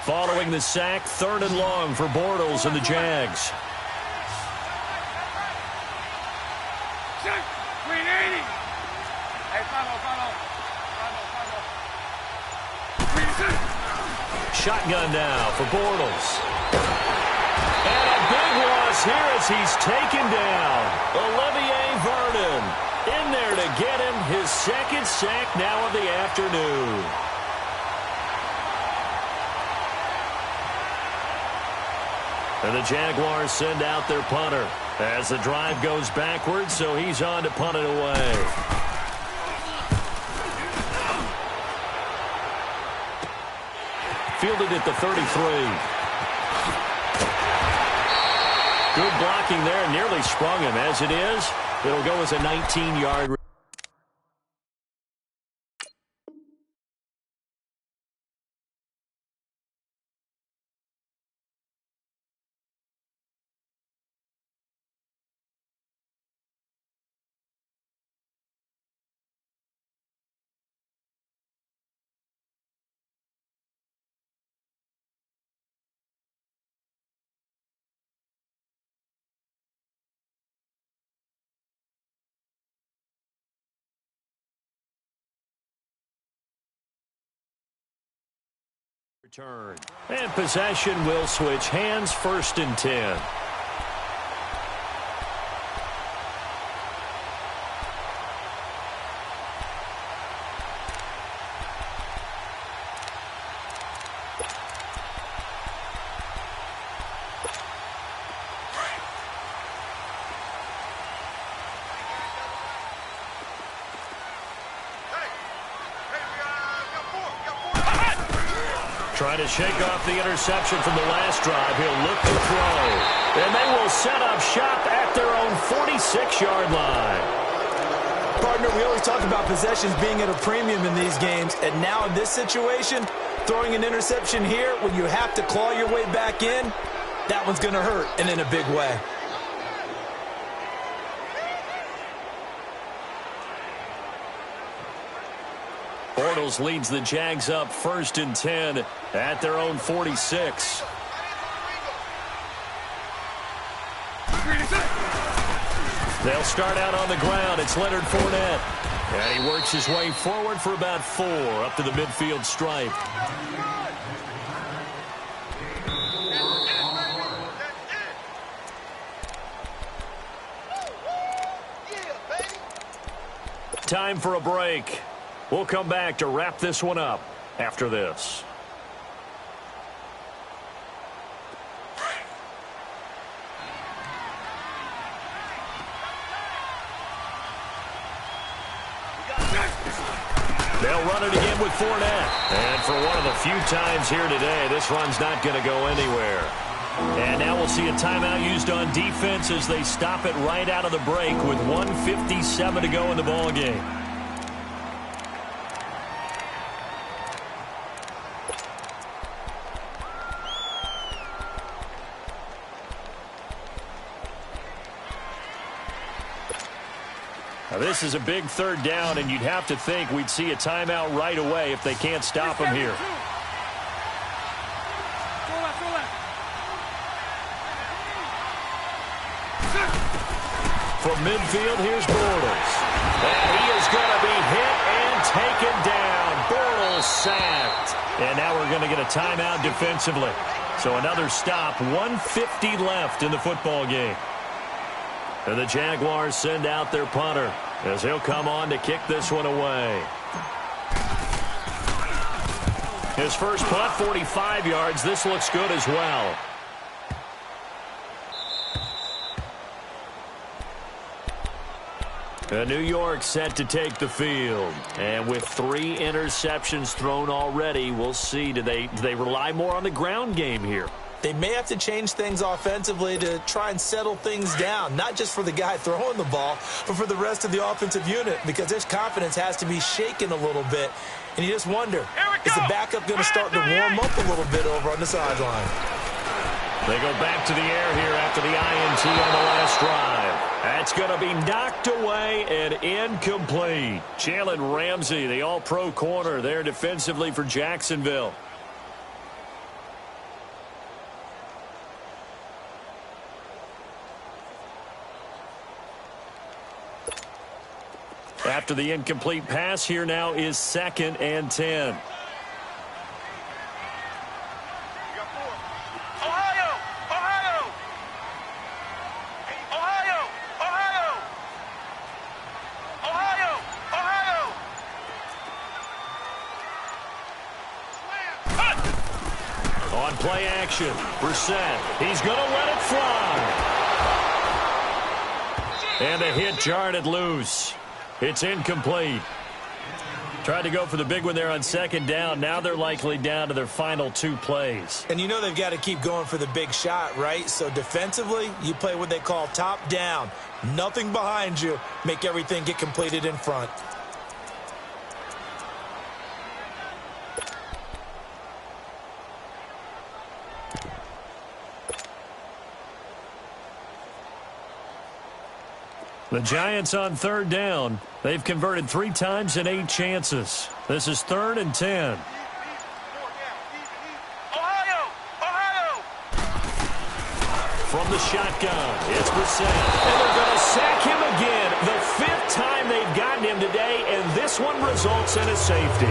Following the sack, 3rd and long for Bortles and the Jags. Shotgun now for Bortles. And a big loss here as he's taken down. Olivier Vernon in there to get him his 2nd sack now of the afternoon. And the Jaguars send out their punter as the drive goes backwards, so he's on to punt it away. fielded at the 33. Good blocking there, nearly sprung him. As it is, it'll go as a 19-yard. Return. And possession will switch hands, 1st and 10. Trying to shake off the interception from the last drive. He'll look to throw. And they will set up shop at their own 46-yard line. Partner, we always talk about possessions being at a premium in these games. And now in this situation, throwing an interception here when you have to claw your way back in, that one's going to hurt, and in a big way. Bortles leads the Jags up 1st and 10 at their own 46. They'll start out on the ground. It's Leonard Fournette. And he works his way forward for about 4 up to the midfield stripe. Time for a break. We'll come back to wrap this one up after this. They'll run it again with Fournette. And for one of the few times here today, this run's not going to go anywhere. And now we'll see a timeout used on defense as they stop it right out of the break with 1:57 to go in the ballgame. Now, this is a big 3rd down, and you'd have to think we'd see a timeout right away if they can't stop him here. From midfield, here's Bortles. And he is going to be hit and taken down. Bortles sacked. And now we're going to get a timeout defensively. So another stop, 1:50 left in the football game. And the Jaguars send out their punter as he'll come on to kick this one away. His first punt, 45 yards. This looks good as well. New York set to take the field. And with 3 interceptions thrown already, we'll see. Do they rely more on the ground game here? They may have to change things offensively to try and settle things down, not just for the guy throwing the ball, but for the rest of the offensive unit, because his confidence has to be shaken a little bit. And you just wonder, is the backup going to start to warm up a little bit over on the sideline? They go back to the air here after the INT on the last drive. That's going to be knocked away and incomplete. Jalen Ramsey, the all-pro corner there defensively for Jacksonville. After the incomplete pass, here now is 2nd and 10. On play action, Brissett. He's going to let it fly. And the hit jarred it loose. It's incomplete. Tried to go for the big one there on second down. Now they're likely down to their final 2 plays. And you know they've got to keep going for the big shot, right? So defensively, you play what they call top down. Nothing behind you. Make everything get completed in front. The Giants on third down. They've converted 3 times in 8 chances. This is 3rd and 10. Ohio! From the shotgun, it's Brissett. And they're going to sack him again. The 5th time they've gotten him today, and this one results in a safety.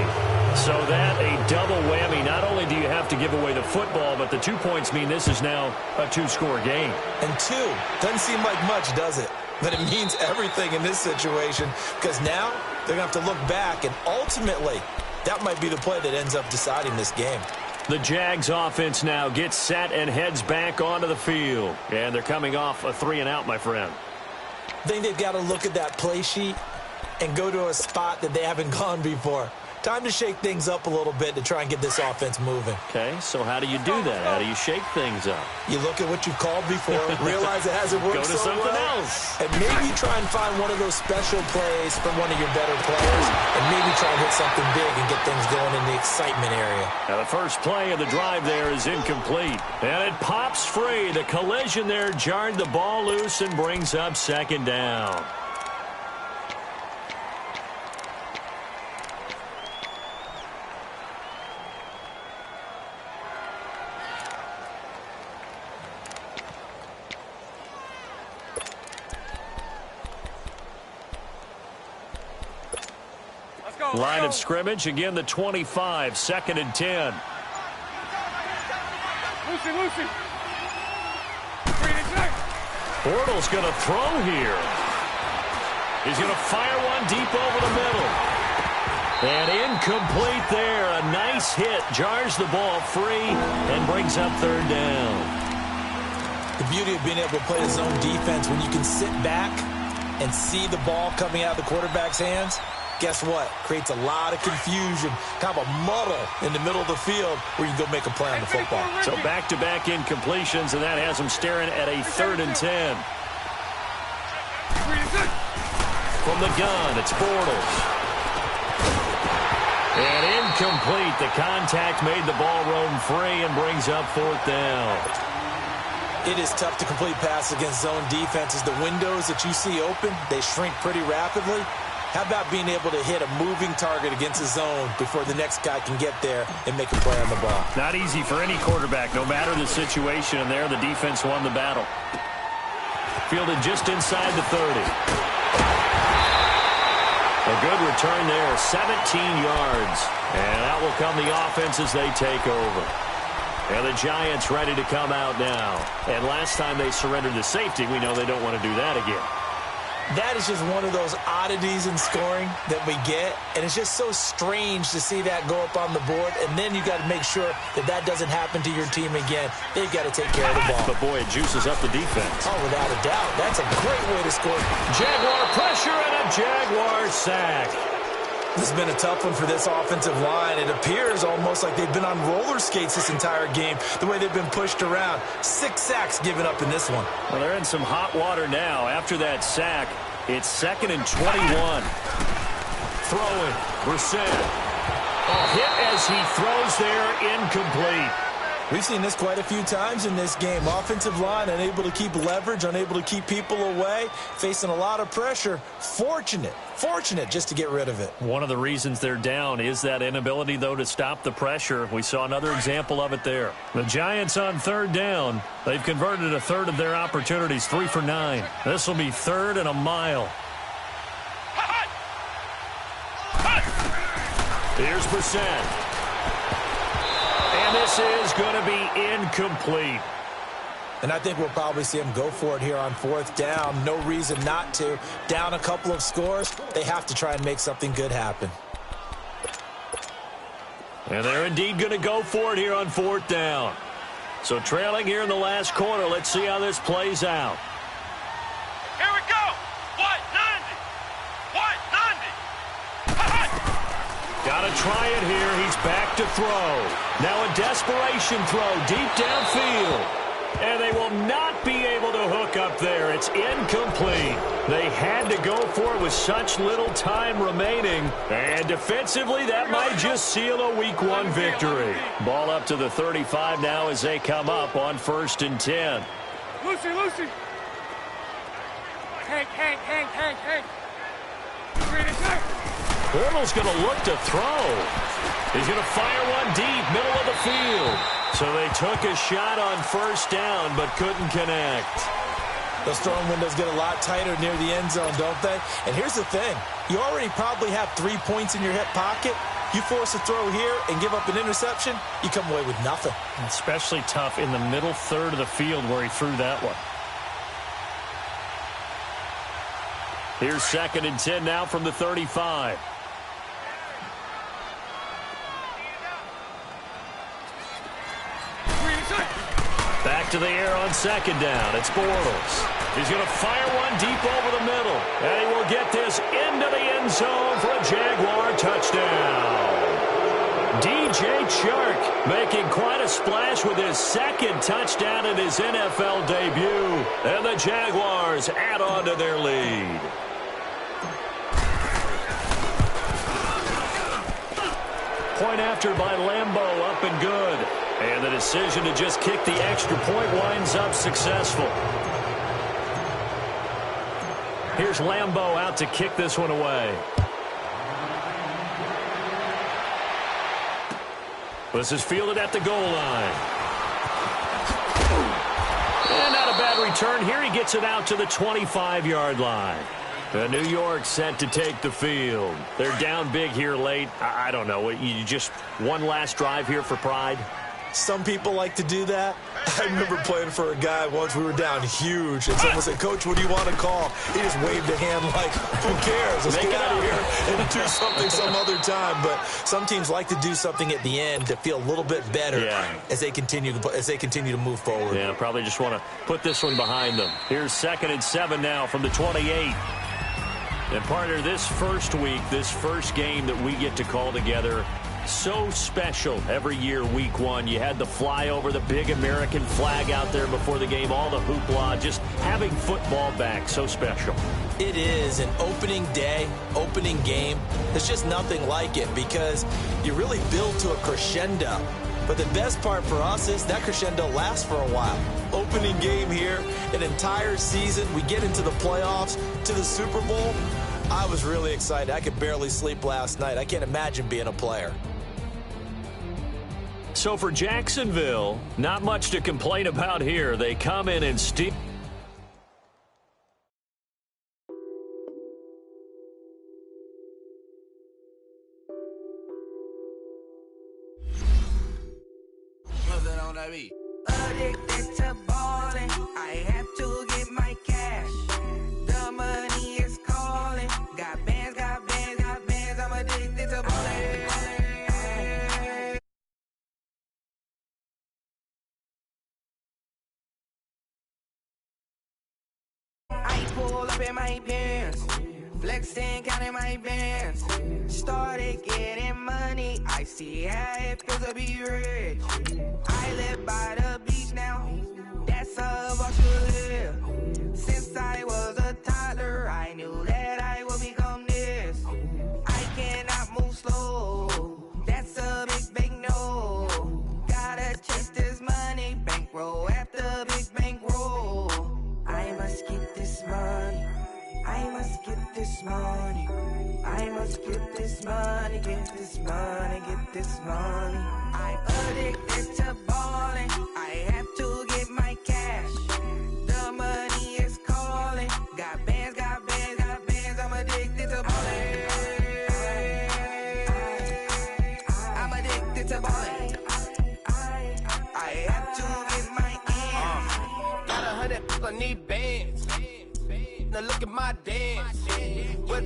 So that a double whammy. Not only do you have to give away the football, but the 2 points mean this is now a 2-score game. And 2 doesn't seem like much, does it? But it means everything in this situation because now they're going to have to look back, and ultimately that might be the play that ends up deciding this game. The Jags offense now gets set and heads back onto the field. And they're coming off a 3-and-out, my friend. I think they've got to look at that play sheet and go to a spot that they haven't gone before. Time to shake things up a little bit to try and get this offense moving. Okay, so how do you do that? How do you shake things up? You look at what you've called before, realize it hasn't worked Go to so something well, else. and maybe try and find one of those special plays from one of your better players, and maybe try and hit something big and get things going in the excitement area. Now the first play of the drive there is incomplete. And it pops free. The collision there jarred the ball loose and brings up 2nd down. Line of scrimmage, again the 25, 2nd and 10. Lucy. Bortles going to throw here. He's going to fire one deep over the middle. And incomplete there. A nice hit. Jars the ball free and brings up 3rd down. The beauty of being able to play a zone defense when you can sit back and see the ball coming out of the quarterback's hands. Guess what? Creates a lot of confusion, kind of a muddle in the middle of the field where you can go make a play on the football. So back-to-back incompletions, and that has them staring at a 3rd and 10. From the gun, it's Bortles. And incomplete. The contact made the ball roam free and brings up 4th down. It is tough to complete passes against zone defenses. The windows that you see open, they shrink pretty rapidly. How about being able to hit a moving target against a zone before the next guy can get there and make a play on the ball? Not easy for any quarterback, no matter the situation. And there, the defense won the battle. Fielded just inside the 30. A good return there, 17 yards. And out will come the offense as they take over. And the Giants ready to come out now. And last time they surrendered the safety, we know they don't want to do that again. That is just one of those oddities in scoring that we get, and it's just so strange to see that go up on the board, and then you got to make sure that that doesn't happen to your team again. They've got to take care of the ball. But boy, it juices up the defense. Oh, without a doubt. That's a great way to score. Jaguar pressure and a Jaguar sack. This has been a tough one for this offensive line. It appears almost like they've been on roller skates this entire game, the way they've been pushed around. 6 sacks given up in this one. Well, they're in some hot water now. After that sack, it's 2nd and 21. Throwing, Brissett. A hit as he throws there, incomplete. We've seen this quite a few times in this game. Offensive line unable to keep leverage, unable to keep people away, facing a lot of pressure. Fortunate just to get rid of it. One of the reasons they're down is that inability, though, to stop the pressure. We saw another example of it there. The Giants on 3rd down. They've converted 1/3 of their opportunities, 3 for 9. This will be 3rd and a mile. Here's Brissett. And this is going to be incomplete. And I think we'll probably see them go for it here on 4th down. No reason not to. Down a couple of scores, they have to try and make something good happen. And they're indeed going to go for it here on 4th down. So trailing here in the last quarter, let's see how this plays out. Here we go. What? 90. What? 90. Gotta try it here. He's back to throw. Now a desperation throw deep downfield. And they will not be able to hook up there. It's incomplete. They had to go for it with such little time remaining. And defensively, that might just seal a Week 1 victory. Ball up to the 35 now as they come up on 1st and 10. Lucy. Hank. Bortles going to look to throw. He's going to fire one deep, middle of the field. So they took a shot on 1st down, but couldn't connect. Those throwing windows get a lot tighter near the end zone, don't they? And here's the thing. You already probably have 3 points in your hip pocket. You force a throw here and give up an interception, you come away with nothing. Especially tough in the middle third of the field where he threw that one. Here's 2nd and 10 now from the 35. Back to the air on 2nd down. It's Bortles. He's going to fire one deep over the middle. And he will get this into the end zone for a Jaguar touchdown. DJ Chark making quite a splash with his 2nd touchdown in his NFL debut. And the Jaguars add on to their lead. Point after by Lambeau, up and good. And the decision to just kick the extra point winds up successful. Here's Lambeau out to kick this one away. This is fielded at the goal line. And not a bad return here. He gets it out to the 25-yard line. New York set to take the field. They're down big here late. I don't know. You just one last drive here for pride? Some people like to do that. I remember playing for a guy once. We were down huge, and someone said, "Coach, what do you want to call?" He just waved a hand like, "Who cares? Let's get out of here and do something some other time." But some teams like to do something at the end to feel a little bit better as they continue to move forward. Yeah, probably just want to put this one behind them. Here's 2nd and 7 now from the 28. And partner, this first week, this first game that we get to call together, so special every year, Week 1. You had the flyover, the big American flag out there before the game, all the hoopla, just having football back, so special. It is an opening day, opening game. There's just nothing like it because you really build to a crescendo. But the best part for us is that crescendo lasts for a while. Opening game here, an entire season. We get into the playoffs, to the Super Bowl. I was really excited. I could barely sleep last night. I can't imagine being a player. So for Jacksonville, not much to complain about here. They come in and steal. Addicted to balling, I have to get my cash. The money is calling. Got bands, I'm addicted to balling. I pull up in my pants, flexing, counting my bands. Started getting money, I see how it feels to be rich. I live by the beach now, that's how I should live. Since I was a toddler, I knew that I would become this. I cannot move slow, that's a big no. Gotta chase this money, bankroll after big bankroll. I must get this money, I must get this money. I must get this money, get this money, get this money. I'm addicted to balling, I have to get my cash. The money is calling, got bands, I'm addicted to balling. I'm addicted to balling. I have to get my ends. Got 100, I need bands. Now look at my dance. What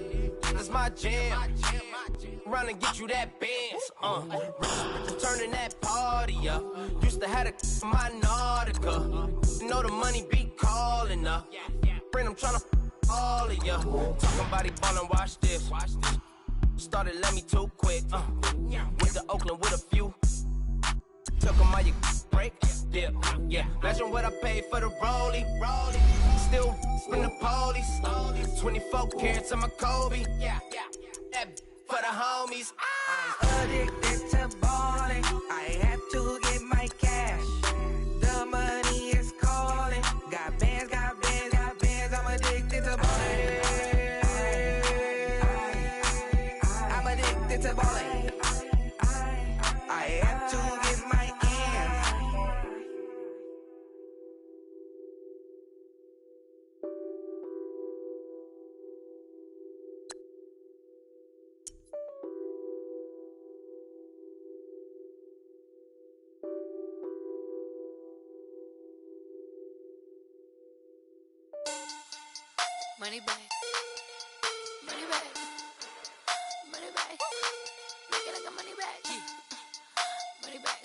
is my jam? Run and get you that bands. Turning that party up. Used to have a my Nautica. You know the money be calling up. Friend, I'm tryna all of ya. Talking about he ballin', watch this. started, let me too quick. Went to Oakland with a few. Took 'em all you break. Dip, yeah. Imagine what I paid for the rollie. Still from the police. 24 carats on my Kobe. Yeah, that for the homies. Addicted to balling, I have to get my cash. The money is calling. Got bands, got bands, got bands. I'm addicted to balling. I'm addicted to balling. I have to get my ends. Money back, money back, money back. Make it like a money back, money back.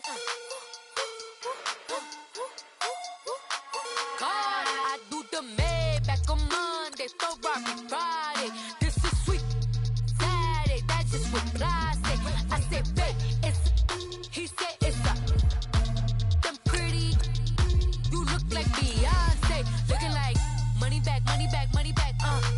God, I do the Maybach on Monday, Ferrari Friday. This is sweet Saturday, that's just what I say. I say, babe, it's. He said it's a. Them pretty. You look like Beyonce, looking like money back, money back, money back.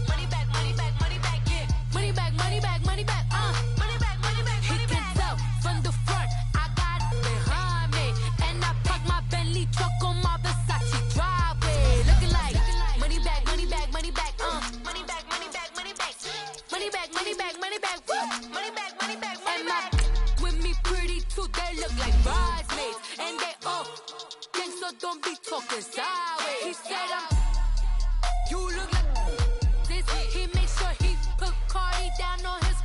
Money back, money back, money back, yeah. Money back, money back, money back, money back, money back, money back. He can tell from the front, I got it behind me. And I park my Bentley truck on my Versace driveway. Looking like money back, money back, money back, money back, money back, money back. Money back, money back, money back, money back, money back, money back. With me pretty too, they look like bridesmaids. And they all gang, so don't be talking sideways. He said you look like this. He make sure he put Cardi down on his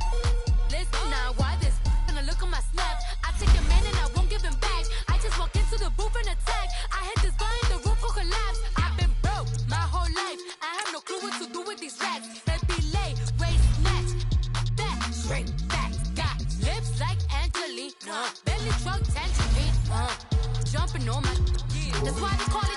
list. Now why this? Gonna look on my snap. I take a man and I won't give him back. I just walk into the booth and attack. I hit this guy in the roof will collapse. I've been broke my whole life. I have no clue what to do with these rats. That be late, race snatch, back straight back. Got lips like Angelina, belly truck tangerine, jumping on my. That's why they call